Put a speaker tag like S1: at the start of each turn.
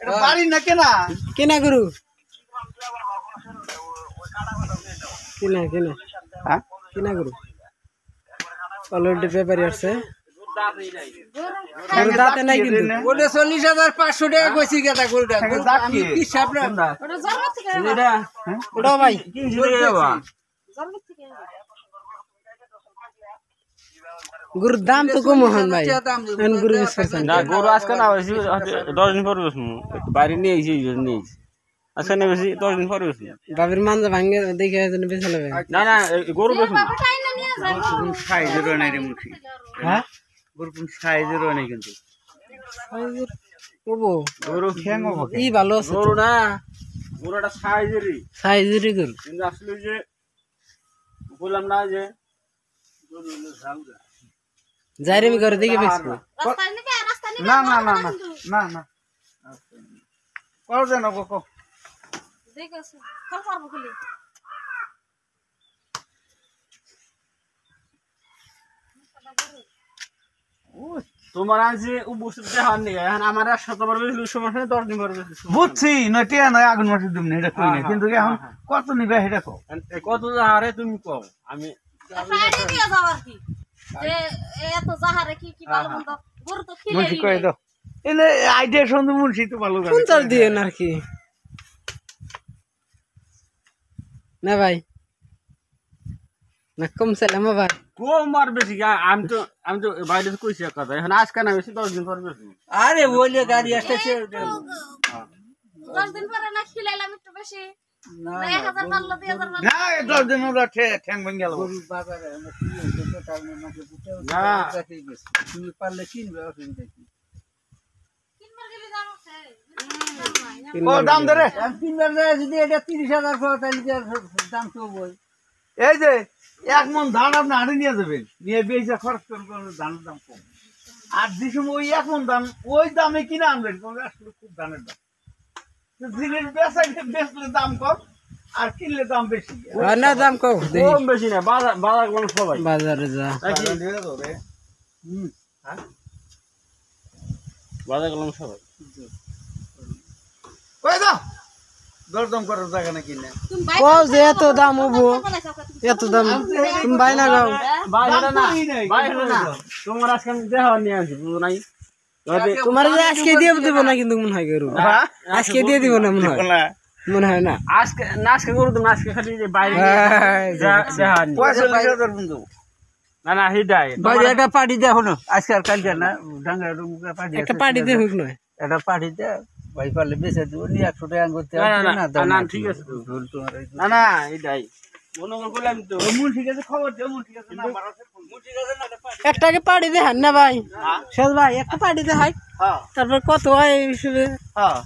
S1: এটা বাড়ি না কেনা
S2: কেনা গরু কেনা কেনা
S1: হ্যাঁ
S2: কেনা গরু অলরেডি পেপারি আসছে দাঁতে নাই কিন্তু
S3: 40,500 টাকা কইছি গেটা গরুটা আমি কি সাবরা
S2: ওটা ভাই গরুর দাম তো কম হন ভাই গরু
S4: না গরু আজকে না বেশি 10 দিন পরে বসবো বাইরে নিয়ে এসে নিয়ে আজকে না বেশি 10 দিন পরে বসবো
S2: বাবির মানজা ভাঙে দেখে বেঁচে নেবে
S4: না না গরু বেশি
S1: সাইজেরও নাই রে মুখি হ্যাঁ গরু কোন সাইজেরও নাই কিন্তু
S4: গরু
S1: ঠ্যাং হবে
S2: ই ভালো আছে
S4: গরু না গরুটা
S2: সাইজেরই গরু
S4: কিন্তু আসলে যে বললাম না যে
S2: যাইরে মি করে দেখে বেচবো
S1: না না না না না না কও যেন কও
S4: তোমার আজকে উপস্থিত দেখার নেই এখন আমার 100 বার বেশি সমস্যা 10 দিন পরে
S1: বুঝছি নটিয়া নয় আগুন মাসে দিম না এটা কই না কিন্তু এখন কত নিবে এটা কও
S4: কত হারে তুমি কও আমি
S1: মুন্সি কই দাও এনে আইডিয়া শুনতে মুন্সি তো ভালো জানে
S2: 50 দিয়ে না কি না ভাই না কম সালাম ভাই
S4: কম আর বেশি আমি তো বাইরে কইছি কথা এখন আজকে না বেশি 10 দিন পরে বেশি
S3: আরে বলে গাড়ি আসতেছে
S5: 10 দিন পরে না খিলাইলাম একটু বেশি না 1000 পারলো 2000
S1: না 10 দিন ওরা ঠ্যাং ভাঙ গেল
S3: বাজারে আমরা কি হইছে তার নাকি বুঝতে
S4: না
S3: তুমি পারলে কিনবে অসুবিধা কি
S5: কিনবার গেলে দাম আছে
S1: ও দাম ধরে
S3: কিনবার যায় যদি এটা 30,000 টাকা তাহলে দাম তো বই
S1: এই যে 1 মণ ধান আপনি হাড়ে নিয়ে যাবেন নিয়ে বেচে খরচ করবেন ধানের দাম কম আর যে সময় ওই 1 মণ ধান ওই দামে কিনে আনবেন আসলে খুব ধানের দাম জিনিস বেচলে দাম কম আর কিনলে দাম বেশি
S2: না দাম কম
S4: কম বেশি না বাজার কোন সবাই
S2: বাজারে যা
S4: বাজার কোন সবাই
S1: কই দাও দরদম করার জায়গা না কিনে
S2: ও যে এত দাম হবো এত দাম তুমি ভাই না গাও
S4: বাইরে না বাইরে না তোমার আজকে দেখা নিয়ে আসি বুঝো নাই
S2: তোমার যে আজকে দিয়ে দেব না কিন্তু মনে হয় গরু আজকে দিয়ে দিব না মনে হয় না
S4: আজকে গরু তুমি আজকে খালি যে বাইরে দেখা
S1: 45,000 বন্ধু
S4: না না হিডাই
S3: ভাই এটা পার্টি দে হলো আজকে আর কাল না ডাঙ্গা রুমুকা পার্টি
S2: একটা পার্টি দিয়ে হোক নয়
S3: এটা পার্টি দে ভাই পারলে বেঁচে দেবো নি 100 টাকা করতে
S4: না ঠিক আছে না না হিডাই মনে করলাম তো
S1: মূল ঠিক আছে খবর দে মূল ঠিক আছে না মারাতে মূল ঠিক আছে না
S2: একটাকে পার্টি দেখান না ভাই শেষ ভাই একটা পার্টি দেখাই
S1: হ্যাঁ
S2: তারপর কত হয় হিসেবে
S1: হ্যাঁ